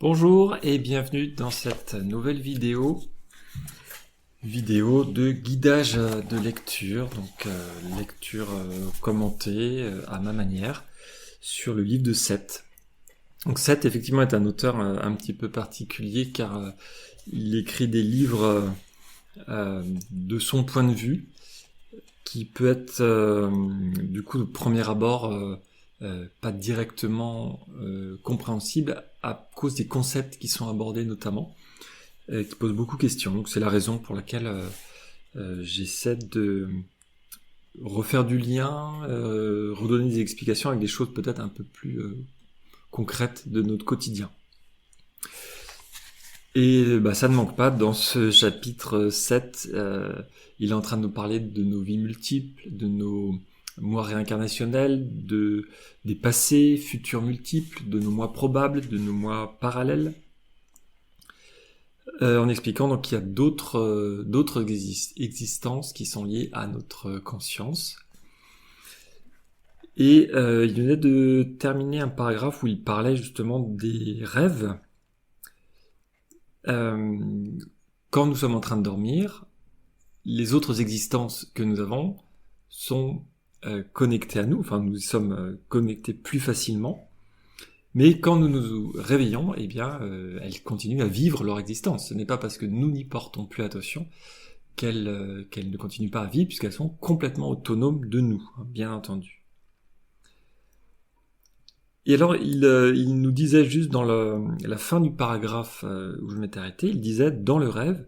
Bonjour et bienvenue dans cette nouvelle vidéo de guidage de lecture, donc lecture commentée à ma manière sur le livre de Seth. Donc Seth effectivement est un auteur un petit peu particulier car il écrit des livres de son point de vue qui peut être du coup de premier abord pas directement compréhensible à cause des concepts qui sont abordés notamment, qui posent beaucoup de questions. Donc c'est la raison pour laquelle j'essaie de refaire du lien, redonner des explications avec des choses peut-être un peu plus concrètes de notre quotidien. Et ça ne manque pas, dans ce chapitre 7, il est en train de nous parler de nos vies multiples, de nos mois réincarnationnels, des passés, futurs multiples, de nos mois probables, de nos mois parallèles, en expliquant donc qu'il y a d'autres existences qui sont liées à notre conscience. Et il venait de terminer un paragraphe où il parlait justement des rêves. Quand nous sommes en train de dormir, les autres existences que nous avons sont connectées à nous, enfin nous sommes connectés plus facilement, mais quand nous nous réveillons, eh bien elles continuent à vivre leur existence. Ce n'est pas parce que nous n'y portons plus attention qu'elles ne continuent pas à vivre, puisqu'elles sont complètement autonomes de nous, bien entendu. Et alors, il nous disait juste dans la fin du paragraphe où je m'étais arrêté, il disait, dans le rêve,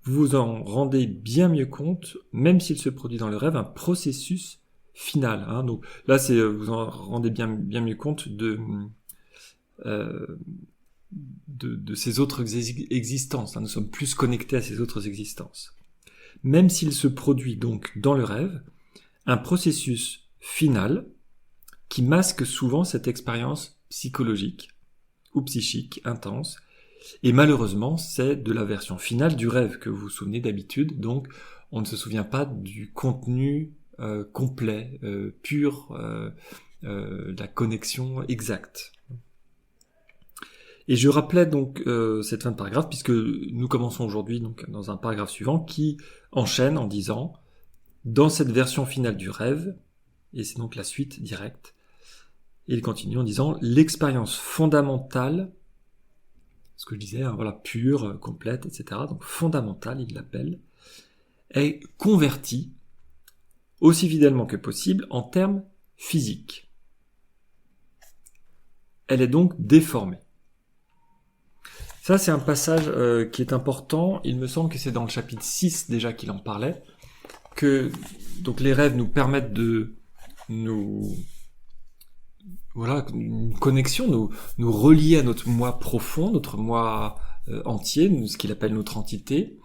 vous vous en rendez bien mieux compte, même s'il se produit dans le rêve, un processus final. Hein. Donc là, c'est vous en rendez bien mieux compte de ces autres existences. Hein. Nous sommes plus connectés à ces autres existences. Même s'il se produit donc dans le rêve, un processus final qui masque souvent cette expérience psychologique ou psychique intense. Et malheureusement, c'est de la version finale du rêve que vous vous souvenez d'habitude, donc on ne se souvient pas du contenu complet, pur, la connexion exacte. Et je rappelais donc cette fin de paragraphe, puisque nous commençons aujourd'hui donc dans un paragraphe suivant qui enchaîne en disant « Dans cette version finale du rêve », et c'est donc la suite directe, et il continue en disant « L'expérience fondamentale », ce que je disais, voilà, pure, complète, etc., donc fondamentale, il l'appelle, est convertie aussi fidèlement que possible en termes physiques. Elle est donc déformée. Ça, c'est un passage qui est important. Il me semble que c'est dans le chapitre 6 déjà qu'il en parlait, que donc les rêves nous permettent de une connexion, nous relier à notre moi profond, notre moi entier, ce qu'il appelle notre entité.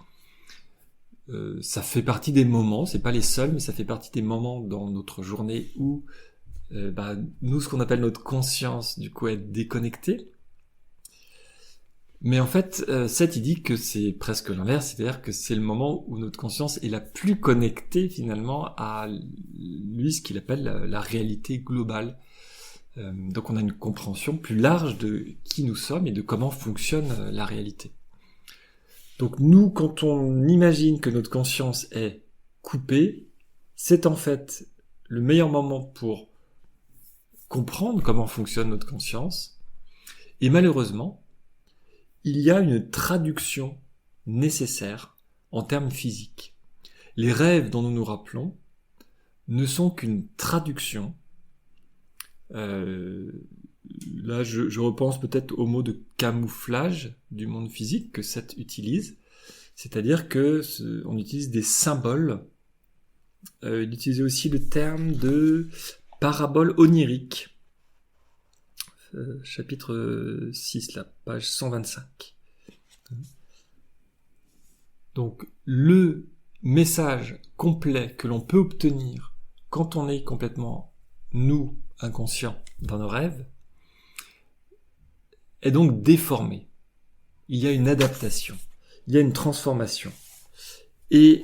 Ça fait partie des moments, c'est pas les seuls, mais ça fait partie des moments dans notre journée où nous, ce qu'on appelle notre conscience, du coup, est déconnectée. Mais en fait, Seth, il dit que c'est presque l'inverse, c'est-à-dire que c'est le moment où notre conscience est la plus connectée finalement à lui, ce qu'il appelle la réalité globale. Donc on a une compréhension plus large de qui nous sommes et de comment fonctionne la réalité. Donc nous, quand on imagine que notre conscience est coupée, c'est en fait le meilleur moment pour comprendre comment fonctionne notre conscience. Et malheureusement, il y a une traduction nécessaire en termes physiques. Les rêves dont nous nous rappelons ne sont qu'une traduction. Là, je repense peut-être au mot de camouflage du monde physique que Seth utilise, c'est-à-dire que on utilise des symboles. Il utilisait aussi le terme de parabole onirique. Chapitre 6, la page 125. Donc, le message complet que l'on peut obtenir quand on est complètement nous, inconscient, dans nos rêves, est donc déformé. Il y a une adaptation, il y a une transformation. Et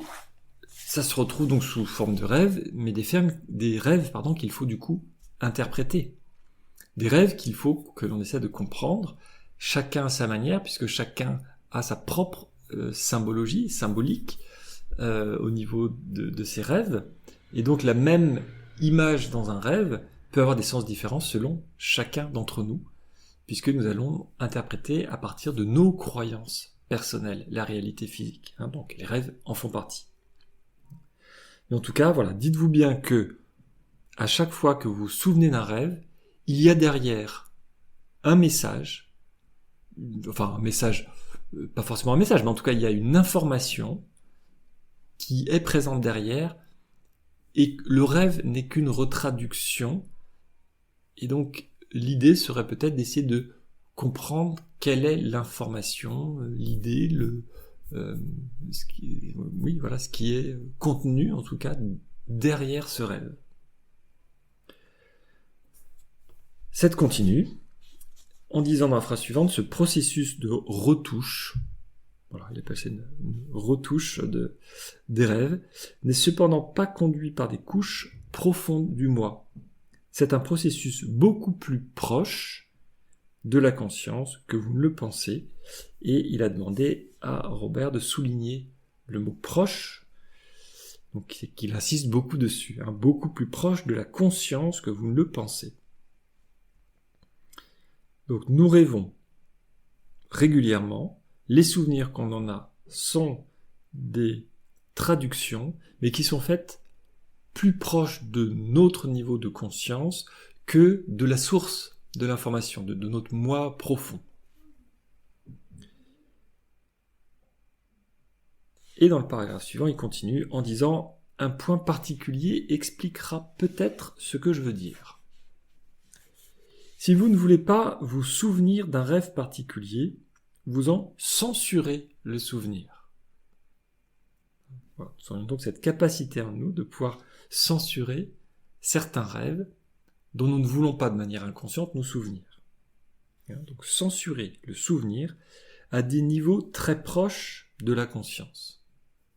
ça se retrouve donc sous forme de rêves, mais des rêves qu'il faut du coup interpréter. Des rêves qu'il faut que l'on essaie de comprendre, chacun à sa manière, puisque chacun a sa propre symbolique, au niveau de ses rêves. Et donc la même image dans un rêve peut avoir des sens différents selon chacun d'entre nous, puisque nous allons interpréter à partir de nos croyances personnelles la réalité physique. Donc les rêves en font partie. Mais en tout cas, voilà, dites-vous bien que à chaque fois que vous vous souvenez d'un rêve, il y a derrière un message, pas forcément un message, mais en tout cas il y a une information qui est présente derrière, et le rêve n'est qu'une retraduction, et donc l'idée serait peut-être d'essayer de comprendre quelle est l'information, l'idée, ce qui est contenu en tout cas derrière ce rêve. Cette continue en disant dans la phrase suivante, ce processus de retouche, voilà, il appelle ça une retouche des rêves, n'est cependant pas conduit par des couches profondes du moi. C'est un processus beaucoup plus proche de la conscience que vous ne le pensez, et il a demandé à Robert de souligner le mot proche, donc qu'il insiste beaucoup dessus, beaucoup plus proche de la conscience que vous ne le pensez. Donc nous rêvons régulièrement, les souvenirs qu'on en a sont des traductions, mais qui sont faites plus proches de notre niveau de conscience que de la source de l'information, de notre moi profond. Et dans le paragraphe suivant, il continue en disant « Un point particulier expliquera peut-être ce que je veux dire. Si vous ne voulez pas vous souvenir d'un rêve particulier, vous en censurez le souvenir. » Voilà, nous avons donc cette capacité en nous de pouvoir censurer certains rêves dont nous ne voulons pas de manière inconsciente nous souvenir. Donc censurer le souvenir à des niveaux très proches de la conscience.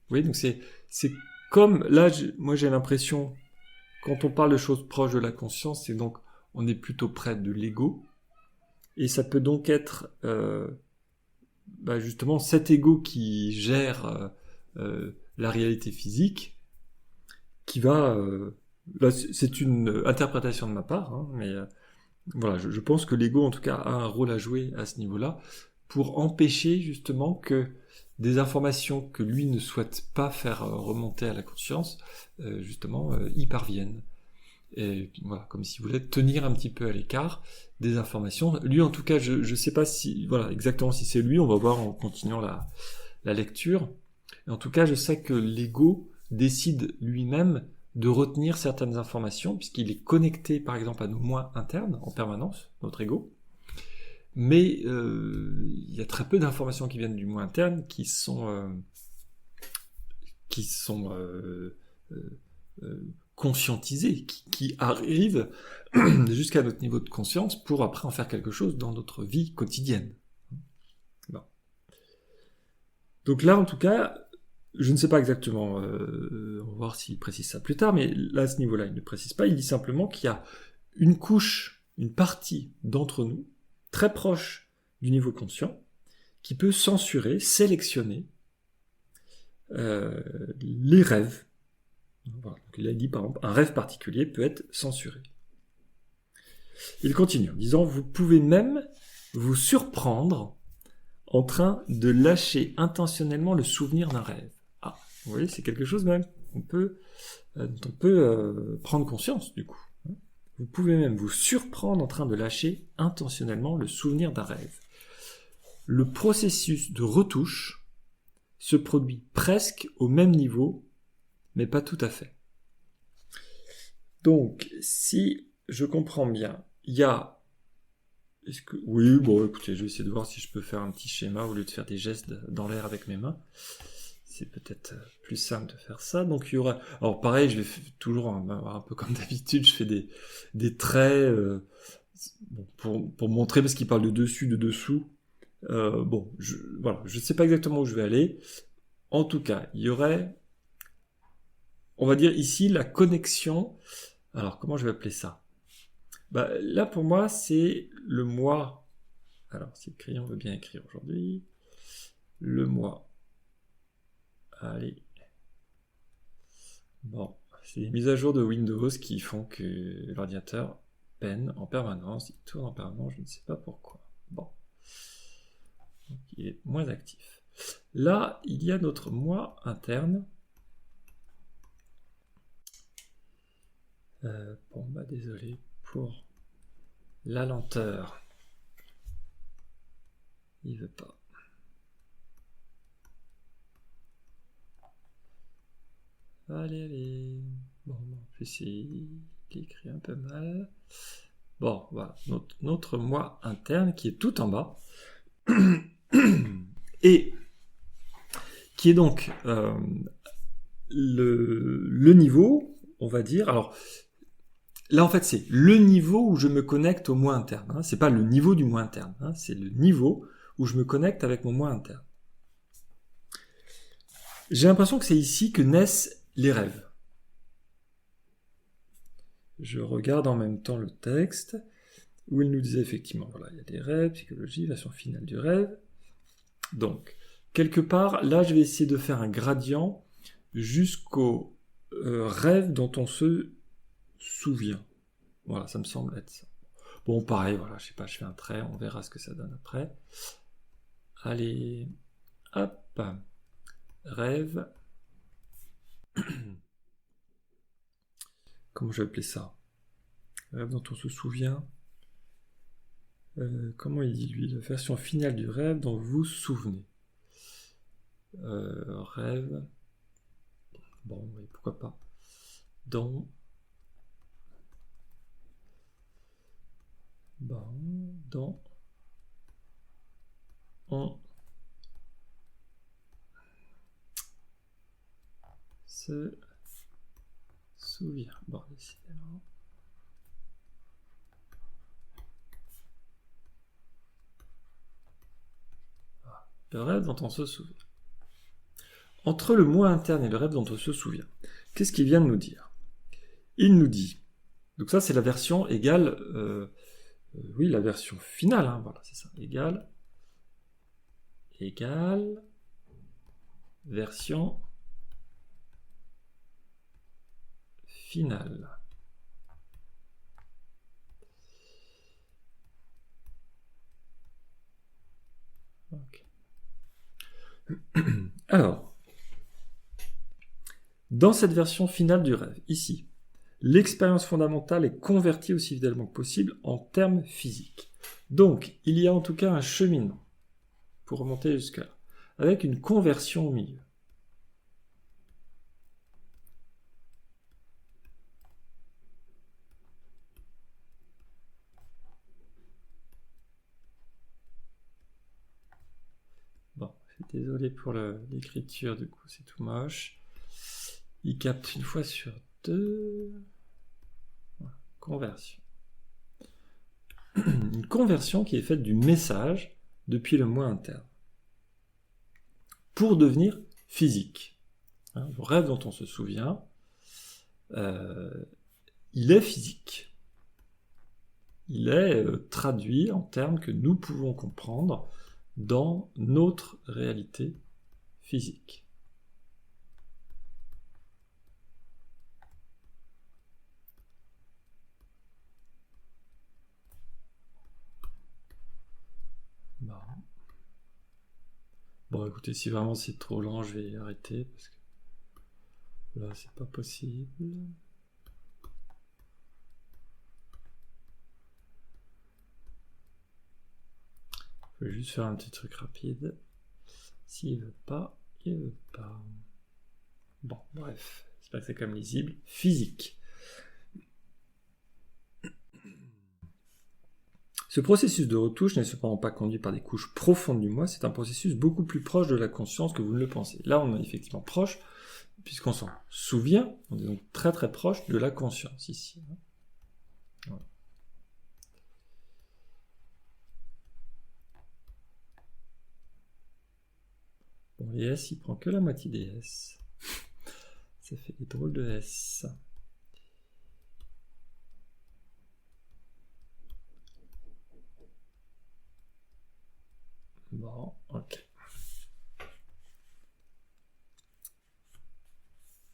Vous voyez, donc c'est comme, là, moi j'ai l'impression, quand on parle de choses proches de la conscience, c'est donc, on est plutôt près de l'ego, et ça peut donc être justement cet ego qui gère la réalité physique, qui va... là, c'est une interprétation de ma part, mais voilà, je pense que l'ego, en tout cas, a un rôle à jouer à ce niveau-là, pour empêcher justement que des informations que lui ne souhaite pas faire remonter à la conscience, justement, y parviennent. Et voilà, comme s'il voulait tenir un petit peu à l'écart des informations. Lui, en tout cas, je ne sais pas si, voilà, exactement si c'est lui, on va voir en continuant la lecture. Et en tout cas, je sais que l'ego décide lui-même de retenir certaines informations, puisqu'il est connecté, par exemple, à nos moi internes, en permanence, notre ego. Mais il y a très peu d'informations qui viennent du moi interne qui sont conscientisées, qui arrivent jusqu'à notre niveau de conscience pour après en faire quelque chose dans notre vie quotidienne. Bon. Donc là, en tout cas, je ne sais pas exactement, on va voir s'il précise ça plus tard, mais là, à ce niveau-là, il ne précise pas, il dit simplement qu'il y a une couche, une partie d'entre nous, très proche du niveau conscient, qui peut censurer, sélectionner les rêves. Voilà. Donc il a dit par exemple, un rêve particulier peut être censuré. Il continue en disant, vous pouvez même vous surprendre en train de lâcher intentionnellement le souvenir d'un rêve. Ah, vous voyez, c'est quelque chose même dont on peut prendre conscience du coup. Vous pouvez même vous surprendre en train de lâcher intentionnellement le souvenir d'un rêve. Le processus de retouche se produit presque au même niveau, mais pas tout à fait. Donc, si je comprends bien, il y a... Oui, bon, écoutez, je vais essayer de voir si je peux faire un petit schéma au lieu de faire des gestes dans l'air avec mes mains. C'est peut-être plus simple de faire ça. Donc il y aura... Alors pareil, je vais toujours un peu comme d'habitude, je fais des traits pour montrer, parce qu'il parle de dessus, de dessous. Voilà, je ne sais pas exactement où je vais aller. En tout cas, il y aurait, on va dire ici, la connexion. Alors comment je vais appeler ça ? Là pour moi, c'est le moi Alors, si le crayon veut bien écrire aujourd'hui, le mois. Allez. Bon, c'est les mises à jour de Windows qui font que l'ordinateur peine en permanence, il tourne en permanence, je ne sais pas pourquoi. Bon. Donc, il est moins actif. Là, il y a notre mois interne. Bon, bah désolé pour la lenteur. Il veut pas. Allez, allez. Bon, en plus, il écrit un peu mal. Bon, voilà, notre moi interne qui est tout en bas. Et qui est donc le niveau, on va dire. Alors, là, en fait, c'est le niveau où je me connecte au moi interne. Hein. C'est pas le niveau du moi interne. Hein. C'est le niveau où je me connecte avec mon moi interne. J'ai l'impression que c'est ici que naissent les rêves. Je regarde en même temps le texte où il nous disait effectivement, voilà, il y a des rêves, psychologie, version finale du rêve. Donc, quelque part, là, je vais essayer de faire un gradient jusqu'au rêve dont on se souvient. Voilà, ça me semble être ça. Bon, pareil, voilà, je sais pas, je fais un trait, on verra ce que ça donne après. Allez, hop, rêve. Comment je vais appeler ça? Rêve dont on se souvient. Comment il dit lui? La version finale du rêve dont vous vous souvenez. Rêve. Bon, oui, pourquoi pas. Dans. Bon, dans. On se souvient. Bon, décidément. Le rêve dont on se souvient. Entre le moi interne et le rêve dont on se souvient, qu'est-ce qu'il vient de nous dire? Il nous dit, donc ça c'est la version égale, oui, la version finale, hein, voilà, c'est ça, égale, version finale. Okay. Alors, dans cette version finale du rêve, ici, l'expérience fondamentale est convertie aussi fidèlement que possible en termes physiques. Donc, il y a en tout cas un cheminement pour remonter jusqu'à là, avec une conversion au milieu. Bon, désolé pour l'écriture, du coup, c'est tout moche. Il capte une fois sur deux. Voilà, conversion. Une conversion qui est faite du message depuis le moi interne pour devenir physique. Hein, le rêve dont on se souvient, il est physique. Il est traduit en termes que nous pouvons comprendre dans notre réalité physique. Bon, écoutez, si vraiment c'est trop lent, je vais arrêter, parce que là, c'est pas possible. Je vais juste faire un petit truc rapide. S'il veut pas, il veut pas. Bon, bref, j'espère que c'est quand même lisible. Physique. Ce processus de retouche n'est cependant pas conduit par des couches profondes du moi, c'est un processus beaucoup plus proche de la conscience que vous ne le pensez. Là, on est effectivement proche, puisqu'on s'en souvient, on est donc très très proche de la conscience ici. Voilà. Bon, les S, il prend que la moitié des S. Ça fait des drôles de S. Bon, ok.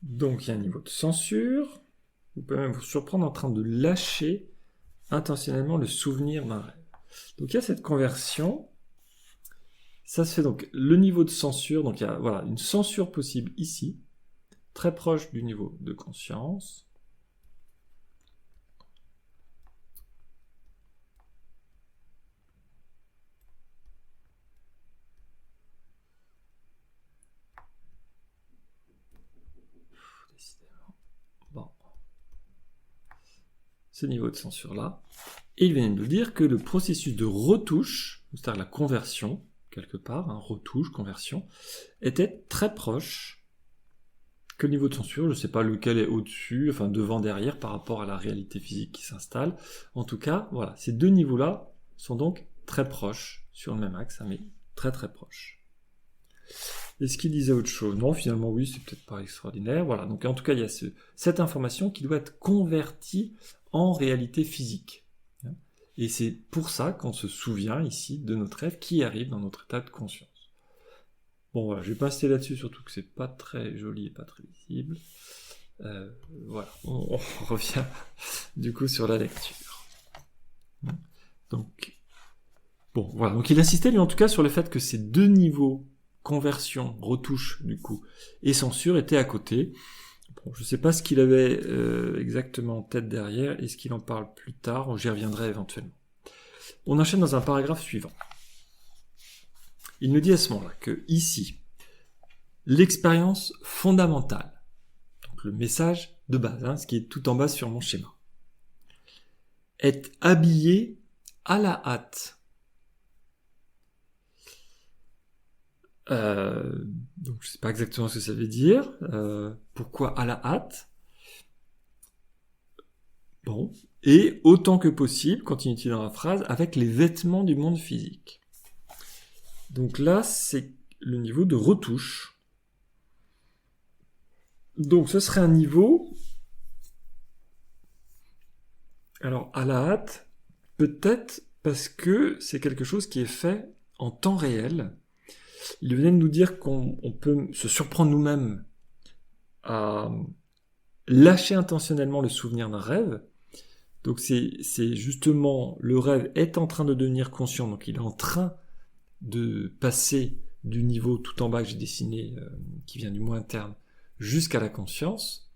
Donc il y a un niveau de censure. Vous pouvez même vous surprendre en train de lâcher intentionnellement le souvenir d'un rêve. Donc il y a cette conversion. Ça se fait donc le niveau de censure. Donc il y a voilà, une censure possible ici, très proche du niveau de conscience. Bon. Ce niveau de censure-là. Et il vient de nous dire que le processus de retouche, c'est-à-dire la conversion, quelque part, retouche, conversion, était très proche que le niveau de censure. Je ne sais pas lequel est au-dessus, enfin devant, derrière, par rapport à la réalité physique qui s'installe. En tout cas, voilà, ces deux niveaux-là sont donc très proches, sur le même axe, mais très très proches. Est-ce qu'il disait autre chose? Non, finalement, oui, c'est peut-être pas extraordinaire. Voilà, donc en tout cas, il y a cette information qui doit être convertie en réalité physique. Et c'est pour ça qu'on se souvient ici de notre rêve qui arrive dans notre état de conscience. Bon, voilà, je vais pas insister là-dessus, surtout que c'est pas très joli et pas très visible. Voilà, on revient du coup sur la lecture. Donc, bon, voilà. Donc il insistait, lui, en tout cas, sur le fait que ces deux niveaux, conversion, retouche, du coup, et censure, étaient à côté. Bon, je ne sais pas ce qu'il avait exactement en tête derrière, et ce qu'il en parle plus tard, j'y reviendrai éventuellement. On enchaîne dans un paragraphe suivant. Il nous dit à ce moment-là que, ici, l'expérience fondamentale, donc le message de base, ce qui est tout en bas sur mon schéma, est habillée à la hâte. Donc je sais pas exactement ce que ça veut dire. Pourquoi à la hâte? Bon. Et autant que possible, continue-t-il dans la phrase, avec les vêtements du monde physique. Donc là, c'est le niveau de retouche. Donc ce serait un niveau... Alors à la hâte, peut-être parce que c'est quelque chose qui est fait en temps réel. Il venait de nous dire qu'on peut se surprendre nous-mêmes à lâcher intentionnellement le souvenir d'un rêve. Donc c'est justement, le rêve est en train de devenir conscient, donc il est en train de passer du niveau tout en bas que j'ai dessiné, qui vient du moi interne, jusqu'à la conscience.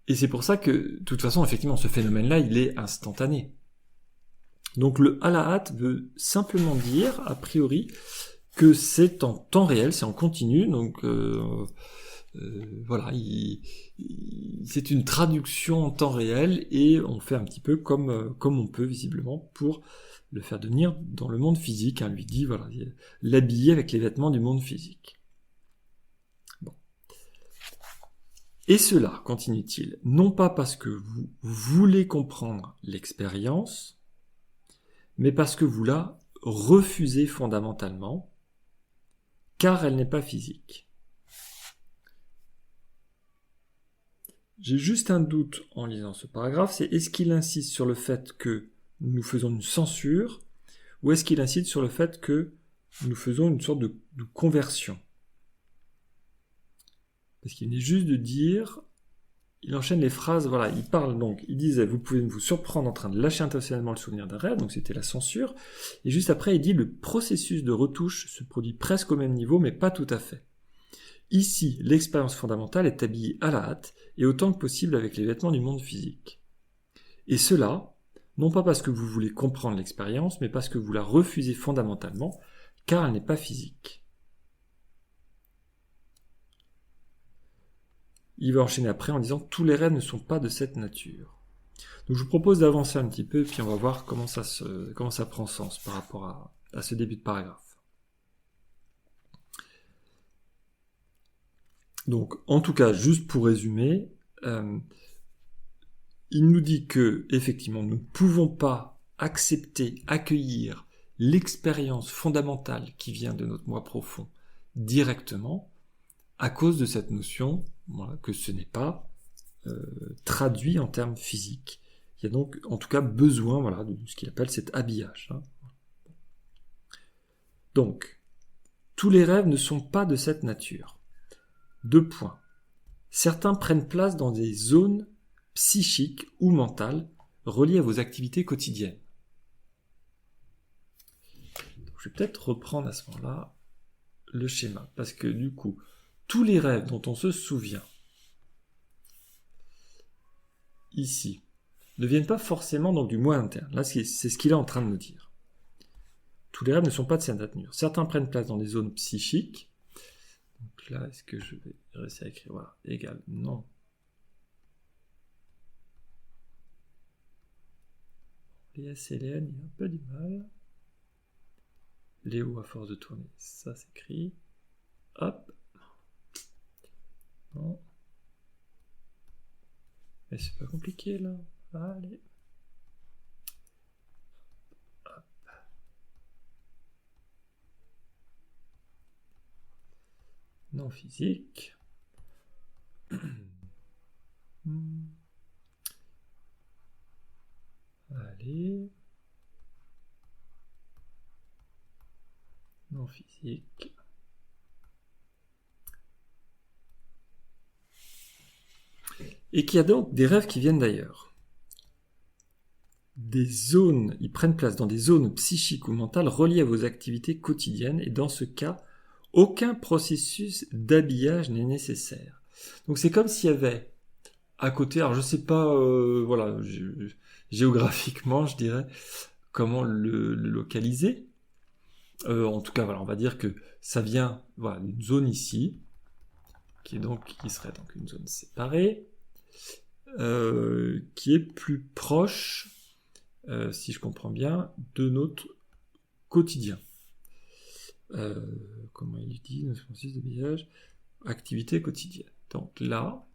Et c'est pour ça que, de toute façon, effectivement, ce phénomène-là, il est instantané. Donc le à la hâte veut simplement dire, a priori, que c'est en temps réel, c'est en continu, donc voilà, c'est une traduction en temps réel et on fait un petit peu comme on peut visiblement pour le faire devenir dans le monde physique. Lui dit, voilà, l'habiller avec les vêtements du monde physique. Bon. Et cela, continue-t-il, non pas parce que vous voulez comprendre l'expérience, mais parce que vous la refusez fondamentalement, car elle n'est pas physique. J'ai juste un doute en lisant ce paragraphe, c'est est-ce qu'il insiste sur le fait que nous faisons une censure, ou est-ce qu'il insiste sur le fait que nous faisons une sorte de conversion? Parce qu'il venait juste de dire, il enchaîne les phrases, voilà, il parle donc, il disait, vous pouvez vous surprendre en train de lâcher intentionnellement le souvenir d'un rêve, donc c'était la censure, et juste après il dit, le processus de retouche se produit presque au même niveau, mais pas tout à fait. Ici, l'expérience fondamentale est habillée à la hâte, et autant que possible avec les vêtements du monde physique. Et cela, non pas parce que vous voulez comprendre l'expérience, mais parce que vous la refusez fondamentalement, car elle n'est pas physique. Il va enchaîner après en disant « Tous les rêves ne sont pas de cette nature ». Donc je vous propose d'avancer un petit peu, puis on va voir comment ça prend sens par rapport à ce début de paragraphe. Donc, en tout cas, juste pour résumer, il nous dit que, effectivement, nous ne pouvons pas accepter, accueillir l'expérience fondamentale qui vient de notre moi profond directement, à cause de cette notion, voilà, que ce n'est pas traduit en termes physiques. Il y a donc, en tout cas, besoin, voilà, de ce qu'il appelle cet habillage. Donc, tous les rêves ne sont pas de cette nature. 2 points. Certains prennent place dans des zones psychiques ou mentales reliées à vos activités quotidiennes. Donc, je vais peut-être reprendre à ce moment-là le schéma, parce que du coup, tous les rêves dont on se souvient ici ne viennent pas forcément donc du moi interne. Là, c'est ce qu'il est en train de nous dire. Tous les rêves ne sont pas de cette nature. Certains prennent place dans des zones psychiques. Donc là, est-ce que je vais réussir à écrire? Voilà, égal, non. Les S et les N, il y a un peu du mal. Léo, à force de tourner, ça s'écrit. Hop. Non. Mais c'est pas compliqué là. Allez. Hop. Non physique. Allez. Non physique. Et qu'il y a donc des rêves qui viennent d'ailleurs. Des zones, ils prennent place dans des zones psychiques ou mentales reliées à vos activités quotidiennes, et dans ce cas, aucun processus d'habillage n'est nécessaire. Donc c'est comme s'il y avait à côté, alors je sais pas, voilà, géographiquement, je dirais, comment le localiser. En tout cas, voilà, on va dire que ça vient, voilà, d'une zone ici, qui serait donc une zone séparée, qui est plus proche, si je comprends bien, de notre quotidien. Comment il dit, notre processus d'habillage, activité quotidienne. Donc là,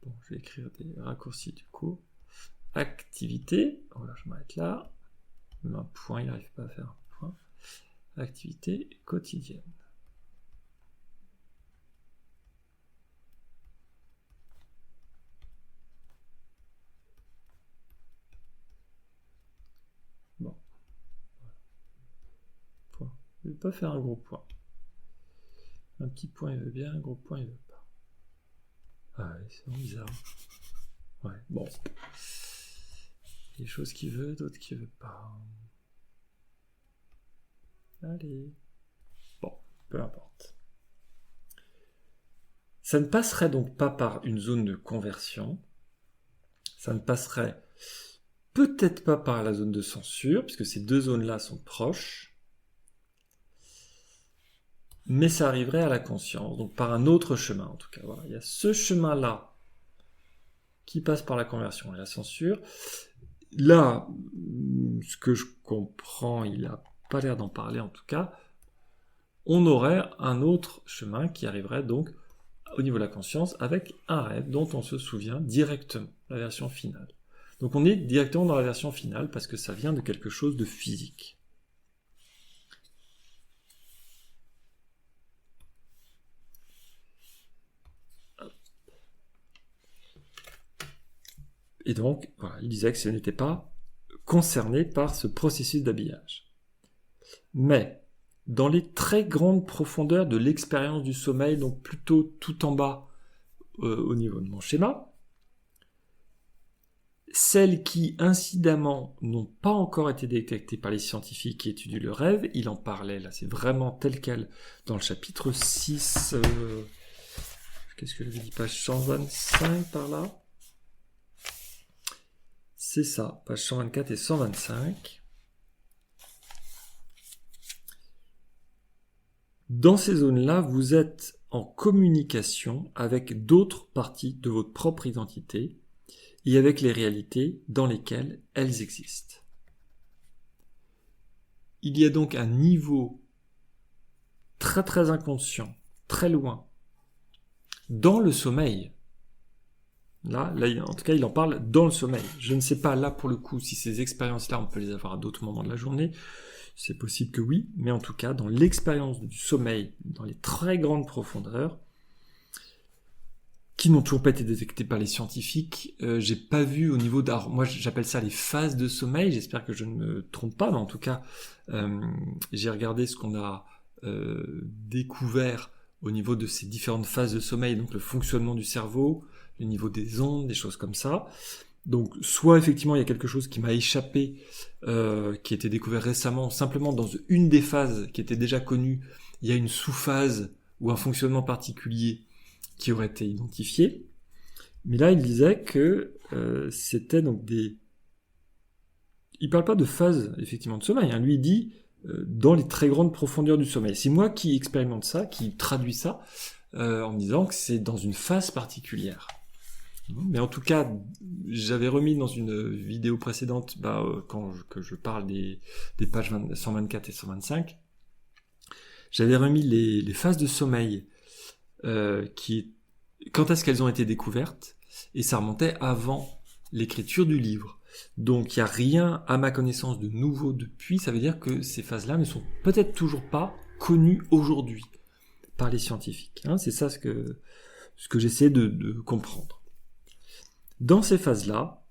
bon, je vais écrire des raccourcis du coup. Activité, voilà, je m'arrête là. Un point, il n'arrive pas à faire un point. Activité quotidienne. Bon. Point. Je ne vais pas faire un gros point. Un petit point, il veut bien, un gros point, il veut pas. Ah ouais, c'est vraiment bizarre. Ouais, bon. Des choses qu'il veut, d'autres qu'il veut pas. Allez. Bon, peu importe. Ça ne passerait donc pas par une zone de conversion. Ça ne passerait peut-être pas par la zone de censure, puisque ces deux zones-là sont proches. Mais ça arriverait à la conscience, donc par un autre chemin en tout cas. Voilà. Il y a ce chemin-là qui passe par la conversion et la censure. Là, ce que je comprends, il n'a pas l'air d'en parler en tout cas, on aurait un autre chemin qui arriverait donc au niveau de la conscience avec un rêve dont on se souvient directement, la version finale. Donc on est directement dans la version finale parce que ça vient de quelque chose de physique. Et donc, voilà, il disait que ce n'était pas concerné par ce processus d'habillage. Mais, dans les très grandes profondeurs de l'expérience du sommeil, donc plutôt tout en bas au niveau de mon schéma, celles qui, incidemment, n'ont pas encore été détectées par les scientifiques qui étudient le rêve, il en parlait, là c'est vraiment tel quel, dans le chapitre 6, qu'est-ce que je dis, page 125 par là. C'est ça, page 124 et 125. Dans ces zones-là, vous êtes en communication avec d'autres parties de votre propre identité et avec les réalités dans lesquelles elles existent. Il y a donc un niveau très très inconscient, très loin, dans le sommeil. Là, en tout cas, il en parle dans le sommeil. Je ne sais pas, là, pour le coup, si ces expériences-là, on peut les avoir à d'autres moments de la journée. C'est possible que oui, mais en tout cas, dans l'expérience du sommeil, dans les très grandes profondeurs, qui n'ont toujours pas été détectées par les scientifiques. J'ai pas vu au niveau d'art. Moi, j'appelle ça les phases de sommeil. J'espère que je ne me trompe pas, mais en tout cas, j'ai regardé ce qu'on a découvert au niveau de ces différentes phases de sommeil, donc le fonctionnement du cerveau, le niveau des ondes, des choses comme ça. Donc, soit effectivement, il y a quelque chose qui m'a échappé, qui a été découvert récemment, simplement dans une des phases qui était déjà connue, il y a une sous-phase ou un fonctionnement particulier qui aurait été identifié. Mais là, il disait que c'était donc des... Il parle pas de phase, effectivement, de sommeil. Lui, il dit dans les très grandes profondeurs du sommeil. C'est moi qui expérimente ça, qui traduis ça, en me disant que c'est dans une phase particulière. Mais en tout cas, j'avais remis dans une vidéo précédente, que je parle des pages 124 et 125, j'avais remis les phases de sommeil quand est-ce qu'elles ont été découvertes, et ça remontait avant l'écriture du livre. Donc il n'y a rien à ma connaissance de nouveau depuis, ça veut dire que ces phases-là ne sont peut-être toujours pas connues aujourd'hui par les scientifiques. C'est ça ce que j'essaie de comprendre. Dans ces phases-là,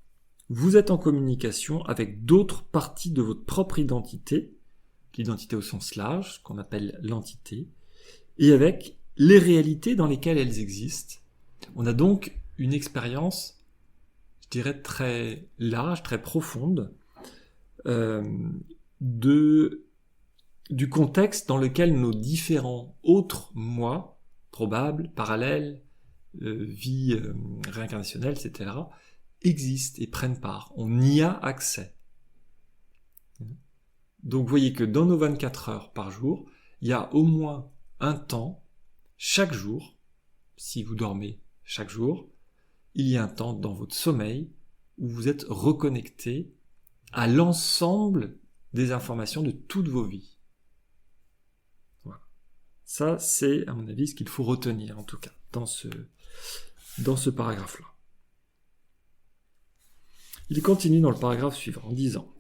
vous êtes en communication avec d'autres parties de votre propre identité, l'identité au sens large, ce qu'on appelle l'entité, et avec les réalités dans lesquelles elles existent. On a donc une expérience, je dirais, très large, très profonde, du contexte dans lequel nos différents autres moi, probables, parallèles, vie réincarnationnelle, etc., existent et prennent part. On y a accès. Donc vous voyez que dans nos 24 heures par jour, il y a au moins un temps, chaque jour, si vous dormez chaque jour, il y a un temps dans votre sommeil où vous êtes reconnecté à l'ensemble des informations de toutes vos vies. Voilà. Ça, c'est, à mon avis, ce qu'il faut retenir, en tout cas, dans ce paragraphe-là. Il continue dans le paragraphe suivant en disant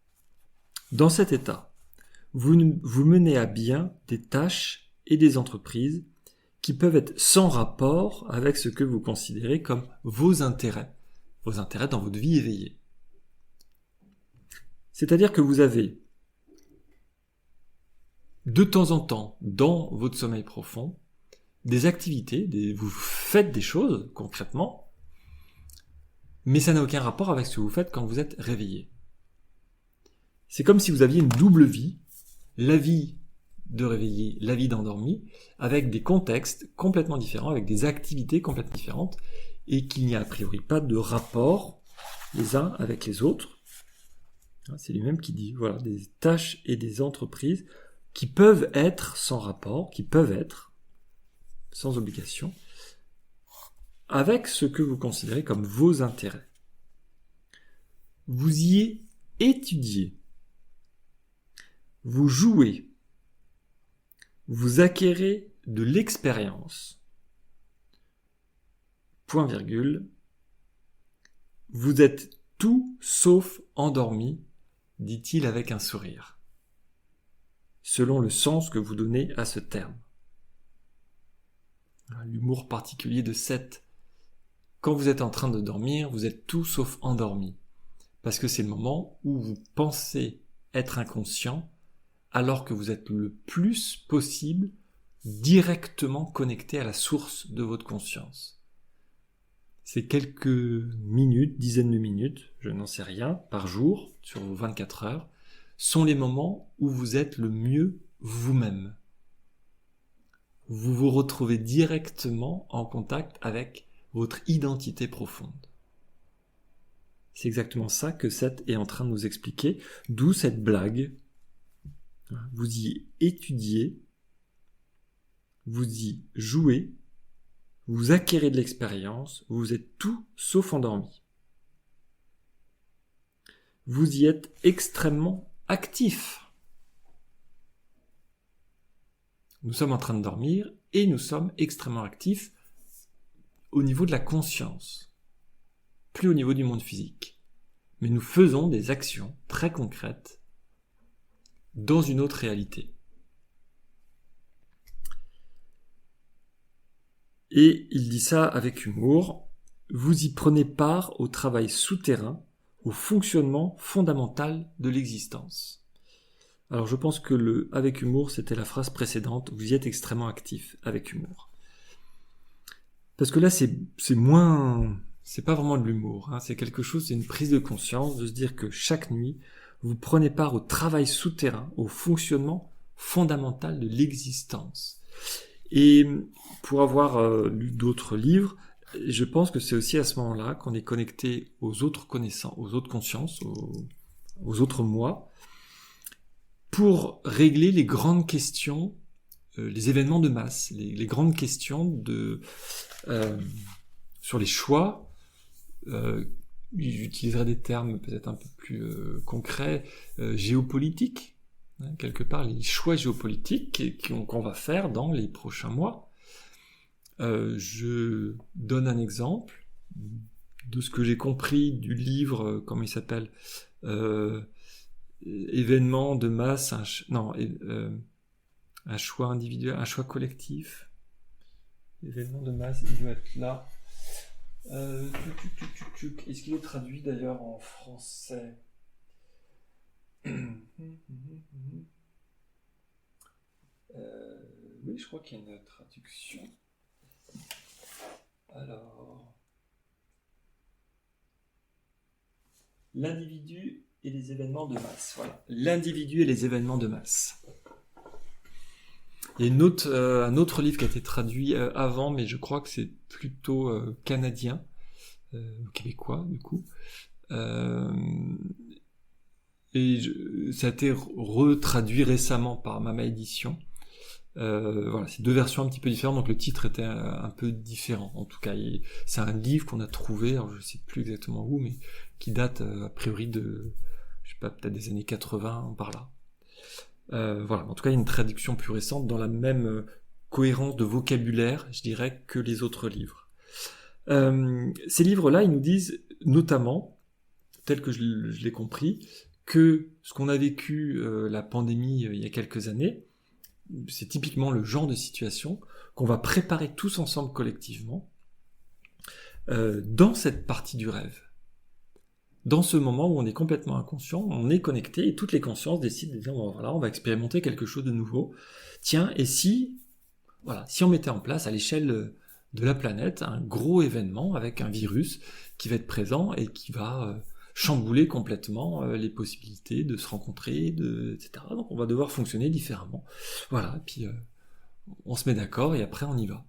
« Dans cet état, vous menez à bien des tâches et des entreprises qui peuvent être sans rapport avec ce que vous considérez comme vos intérêts dans votre vie éveillée. C'est-à-dire que vous avez de temps en temps, dans votre sommeil profond, des activités, vous faites des choses concrètement, mais ça n'a aucun rapport avec ce que vous faites quand vous êtes réveillé. C'est comme si vous aviez une double vie, la vie de réveillé, la vie d'endormi, avec des contextes complètement différents, avec des activités complètement différentes, et qu'il n'y a a priori pas de rapport les uns avec les autres. C'est lui-même qui dit, voilà, des tâches et des entreprises qui peuvent être sans rapport, qui peuvent être sans obligation, avec ce que vous considérez comme vos intérêts. Vous y étudiez, vous jouez, vous acquérez de l'expérience, point virgule, vous êtes tout sauf endormi, dit-il avec un sourire, selon le sens que vous donnez à ce terme. L'humour particulier de Seth. Quand vous êtes en train de dormir, vous êtes tout sauf endormi, parce que c'est le moment où vous pensez être inconscient, alors que vous êtes le plus possible directement connecté à la source de votre conscience. C'est quelques minutes, dizaines de minutes, je n'en sais rien, par jour, sur vos 24 heures, sont les moments où vous êtes le mieux vous-même. Vous vous retrouvez directement en contact avec votre identité profonde. C'est exactement ça que Seth est en train de nous expliquer, d'où cette blague. Vous y étudiez, vous y jouez, vous acquérez de l'expérience, vous êtes tout sauf endormi. Vous y êtes extrêmement actif. Nous sommes en train de dormir et nous sommes extrêmement actifs au niveau de la conscience, plus au niveau du monde physique. Mais nous faisons des actions très concrètes dans une autre réalité. Et il dit ça avec humour. Vous y prenez part au travail souterrain, au fonctionnement fondamental de l'existence. Alors je pense que le « avec humour », c'était la phrase précédente. Vous y êtes extrêmement actif avec humour. Parce que là, c'est moins... C'est pas vraiment de l'humour. Hein. C'est quelque chose, c'est une prise de conscience de se dire que chaque nuit, vous prenez part au travail souterrain, au fonctionnement fondamental de l'existence. Et pour avoir lu d'autres livres, je pense que c'est aussi à ce moment-là qu'on est connecté aux autres connaissances, aux autres consciences, aux autres moi, pour régler les grandes questions, les événements de masse, les grandes questions sur les choix. J'utiliserai des termes peut-être un peu plus concrets, géopolitiques, hein, quelque part les choix géopolitiques qu'on va faire dans les prochains mois. Je donne un exemple de ce que j'ai compris du livre, comment il s'appelle, événement de masse, un choix individuel, un choix collectif. Événement de masse, il doit être là. Est-ce qu'il est traduit d'ailleurs en français? Oui, je crois qu'il y a une traduction. Alors, l'individu et les événements de masse. Voilà, l'individu et les événements de masse. Il y a un autre livre qui a été traduit avant, mais je crois que c'est plutôt canadien, québécois du coup. Ça a été retraduit récemment par Mama Édition. Voilà, c'est deux versions un petit peu différentes, donc le titre était un peu différent. En tout cas, c'est un livre qu'on a trouvé, alors je sais plus exactement où, mais qui date a priori de, je sais pas, peut-être des années 80 par là. Voilà, en tout cas, il y a une traduction plus récente dans la même cohérence de vocabulaire, je dirais, que les autres livres. Ces livres-là, ils nous disent notamment, tel que je l'ai compris, que ce qu'on a vécu, la pandémie il y a quelques années, c'est typiquement le genre de situation qu'on va préparer tous ensemble collectivement dans cette partie du rêve. Dans ce moment où on est complètement inconscient, on est connecté et toutes les consciences décident de dire bon, voilà, on va expérimenter quelque chose de nouveau. Tiens, et si on mettait en place à l'échelle de la planète un gros événement avec un virus qui va être présent et qui va chambouler complètement les possibilités de se rencontrer, etc. Donc on va devoir fonctionner différemment. Voilà, et puis on se met d'accord et après on y va.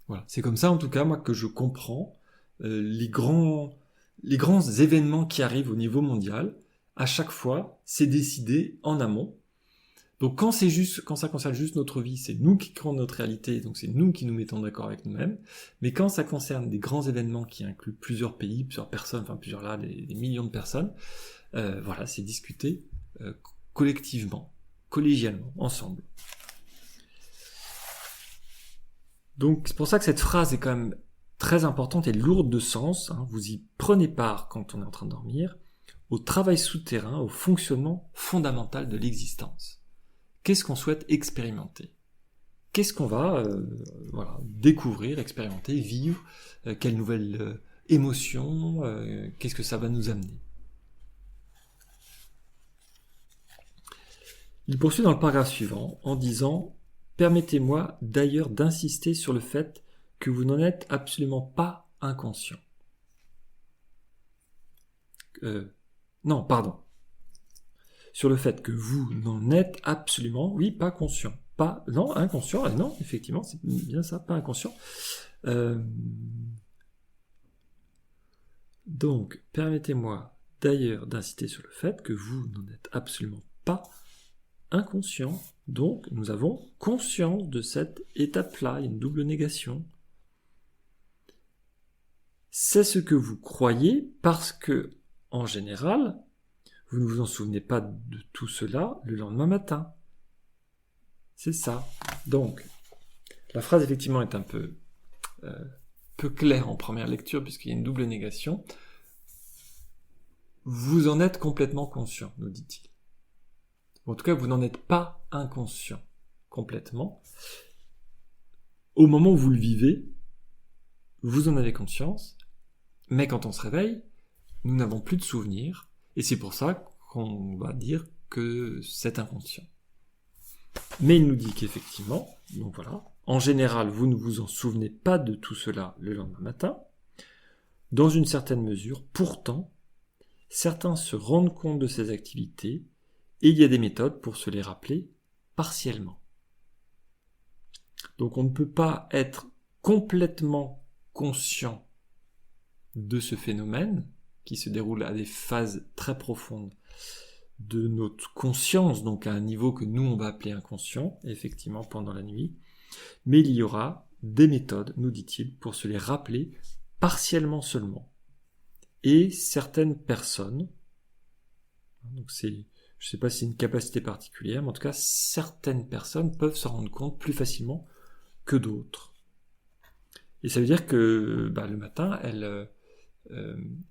Voilà, c'est comme ça en tout cas moi que je comprends les grands événements qui arrivent au niveau mondial. À chaque fois, c'est décidé en amont. Donc quand ça concerne juste notre vie, c'est nous qui créons notre réalité, donc c'est nous qui nous mettons d'accord avec nous-mêmes. Mais quand ça concerne des grands événements qui incluent plusieurs pays, plusieurs personnes, enfin des millions de personnes, voilà, c'est discuté collectivement, collégialement, ensemble. Donc c'est pour ça que cette phrase est quand même très importante et lourde de sens. Hein. Vous y prenez part quand on est en train de dormir, au travail souterrain, au fonctionnement fondamental de l'existence. Qu'est-ce qu'on souhaite expérimenter? Qu'est-ce qu'on va découvrir, expérimenter, vivre? Quelles nouvelles émotions? Qu'est-ce que ça va nous amener? Il poursuit dans le paragraphe suivant en disant « Permettez-moi d'ailleurs d'insister sur le fait que vous n'en êtes absolument pas inconscient. » Sur le fait que vous n'en êtes absolument, pas conscient. Inconscient, non, effectivement, c'est bien ça, pas inconscient. Donc, permettez-moi d'ailleurs d'insister sur le fait que vous n'en êtes absolument pas inconscient. Donc, nous avons conscience de cette étape-là, il y a une double négation. C'est ce que vous croyez parce que, en général, vous ne vous en souvenez pas de tout cela le lendemain matin. C'est ça. Donc, la phrase effectivement est un peu claire en première lecture puisqu'il y a une double négation. Vous en êtes complètement conscient, nous dit-il. En tout cas, vous n'en êtes pas inconscient complètement. au moment où vous le vivez, vous en avez conscience, mais quand on se réveille, nous n'avons plus de souvenirs, et c'est pour ça qu'on va dire que c'est inconscient. Mais il nous dit qu'effectivement, donc voilà, en général, vous ne vous en souvenez pas de tout cela le lendemain matin. Dans une certaine mesure, pourtant, certains se rendent compte de ces activités, et il y a des méthodes pour se les rappeler partiellement. Donc on ne peut pas être complètement conscient de ce phénomène, qui se déroule à des phases très profondes de notre conscience, donc à un niveau que nous on va appeler inconscient, effectivement pendant la nuit, mais il y aura des méthodes, nous dit-il, pour se les rappeler partiellement seulement. Et certaines personnes, donc je ne sais pas si c'est une capacité particulière, mais en tout cas certaines personnes peuvent se rendre compte plus facilement que d'autres. Et ça veut dire que le matin,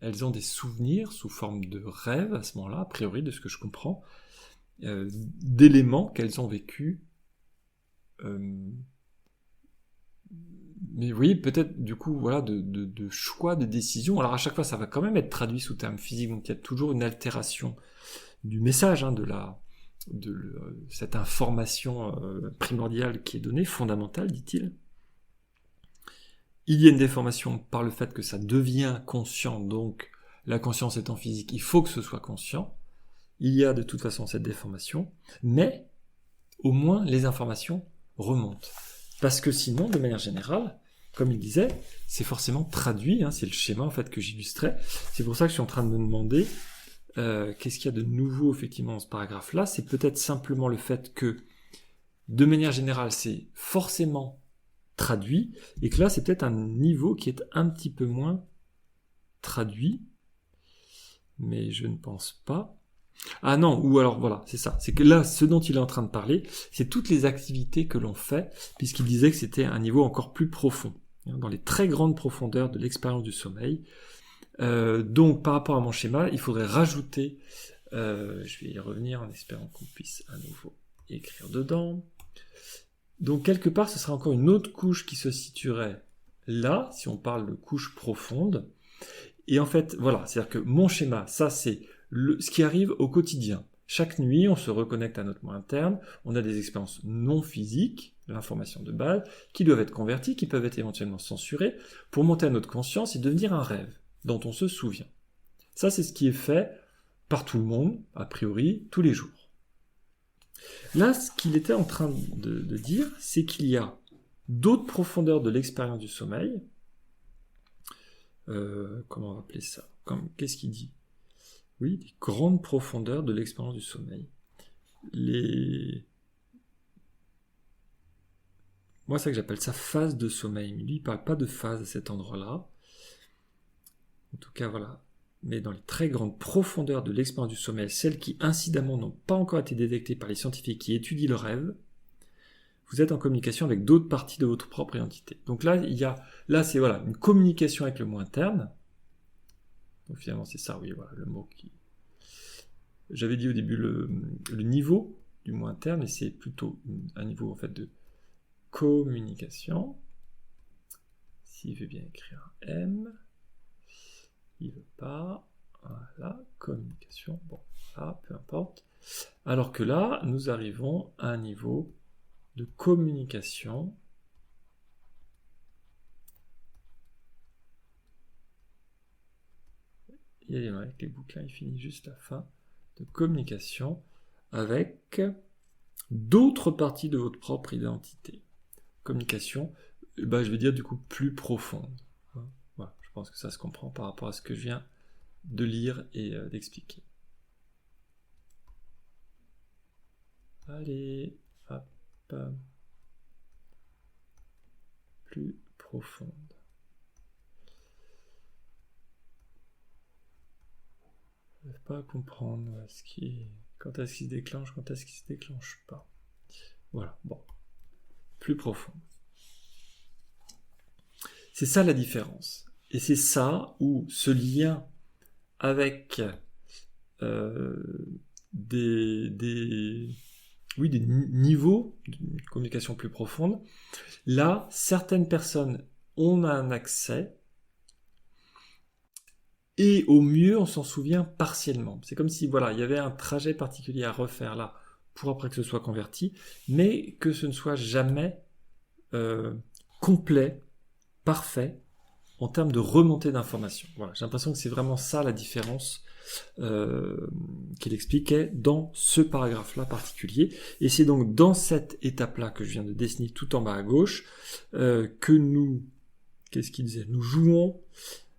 elles ont des souvenirs sous forme de rêves à ce moment-là, a priori de ce que je comprends, d'éléments qu'elles ont vécus. Mais vous voyez, peut-être du coup, voilà, de choix, de décision. Alors à chaque fois, ça va quand même être traduit sous terme physique, donc il y a toujours une altération du message, de cette information primordiale qui est donnée, fondamentale, dit-il. Il y a une déformation par le fait que ça devient conscient, donc la conscience étant physique, il faut que ce soit conscient. Il y a de toute façon cette déformation, mais au moins les informations remontent. Parce que sinon, de manière générale, comme il disait, c'est forcément traduit, c'est le schéma en fait que j'illustrais. C'est pour ça que je suis en train de me demander qu'est-ce qu'il y a de nouveau effectivement dans ce paragraphe-là. C'est peut-être simplement le fait que, de manière générale, c'est forcément traduit, et que là c'est peut-être un niveau qui est un petit peu moins traduit, mais je ne pense pas. Ah non, ou alors voilà, c'est ça, c'est que là ce dont il est en train de parler, c'est toutes les activités que l'on fait, puisqu'il disait que c'était un niveau encore plus profond, dans les très grandes profondeurs de l'expérience du sommeil. Donc par rapport à mon schéma, il faudrait rajouter, je vais y revenir en espérant qu'on puisse à nouveau écrire dedans. Donc quelque part, ce sera encore une autre couche qui se situerait là, si on parle de couche profonde. Et en fait, voilà, c'est-à-dire que mon schéma, ça c'est ce qui arrive au quotidien. Chaque nuit, on se reconnecte à notre moi interne, on a des expériences non physiques, l'information de base, qui doivent être converties, qui peuvent être éventuellement censurées, pour monter à notre conscience et devenir un rêve, dont on se souvient. Ça, c'est ce qui est fait par tout le monde, a priori, tous les jours. Là, ce qu'il était en train de dire, c'est qu'il y a d'autres profondeurs de l'expérience du sommeil. Comment on va appeler ça ? Qu'est-ce qu'il dit ? Oui, des grandes profondeurs de l'expérience du sommeil. Moi, c'est ça que j'appelle ça phase de sommeil. Mais lui, il ne parle pas de phase à cet endroit-là. En tout cas, voilà. Mais dans les très grandes profondeurs de l'expérience du sommeil, celles qui incidemment n'ont pas encore été détectées par les scientifiques qui étudient le rêve, vous êtes en communication avec d'autres parties de votre propre identité. Donc là, c'est une communication avec le moi interne. Donc finalement, c'est ça, oui, voilà, le mot qui... J'avais dit au début le niveau du moi interne, et c'est plutôt un niveau en fait de communication. S'il veut bien écrire un M... Il veut pas, voilà, communication, bon, là, peu importe. Alors que là, nous arrivons à un niveau de communication avec les bouquins, il finit juste la fin, de communication avec d'autres parties de votre propre identité. Communication, je vais dire du coup plus profonde. Voilà, je pense que ça se comprend par rapport à ce que je viens de lire et d'expliquer. Allez, hop, plus profonde. Je ne peux pas comprendre quand est-ce qu'il se déclenche, quand est-ce qu'il se déclenche pas. Voilà, bon. Plus profonde. C'est ça la différence. Et c'est ça où ce lien avec des niveaux de communication plus profonde. Là, certaines personnes ont un accès, et au mieux, on s'en souvient partiellement. C'est comme si, voilà, il y avait un trajet particulier à refaire là, pour après que ce soit converti, mais que ce ne soit jamais complet, parfait, en termes de remontée d'informations. Voilà, j'ai l'impression que c'est vraiment ça la différence qu'il expliquait dans ce paragraphe-là particulier. Et c'est donc dans cette étape-là que je viens de dessiner tout en bas à gauche que nous, qu'est-ce qu'il disait ? Nous jouons,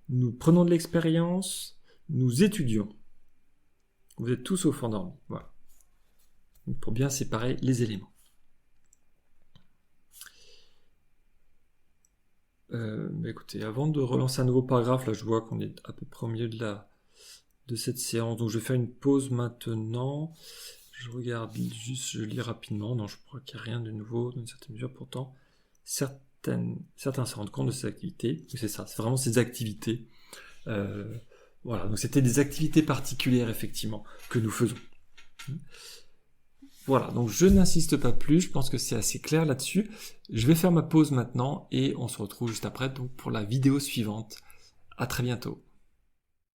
nous prenons de l'expérience, nous étudions. Vous êtes tous au fond endormis. Voilà. Donc pour bien séparer les éléments. Écoutez, avant de relancer un nouveau paragraphe, là je vois qu'on est à peu près au milieu de cette séance, donc je vais faire une pause maintenant. Je regarde juste, je lis rapidement. Non, je crois qu'il n'y a rien de nouveau, dans une certaine mesure. Pourtant, certains se rendent compte de ces activités. C'est ça, c'est vraiment ces activités. Voilà, donc c'était des activités particulières, effectivement, que nous faisons. Voilà, donc je n'insiste pas plus, je pense que c'est assez clair là-dessus. Je vais faire ma pause maintenant et on se retrouve juste après donc pour la vidéo suivante. À très bientôt.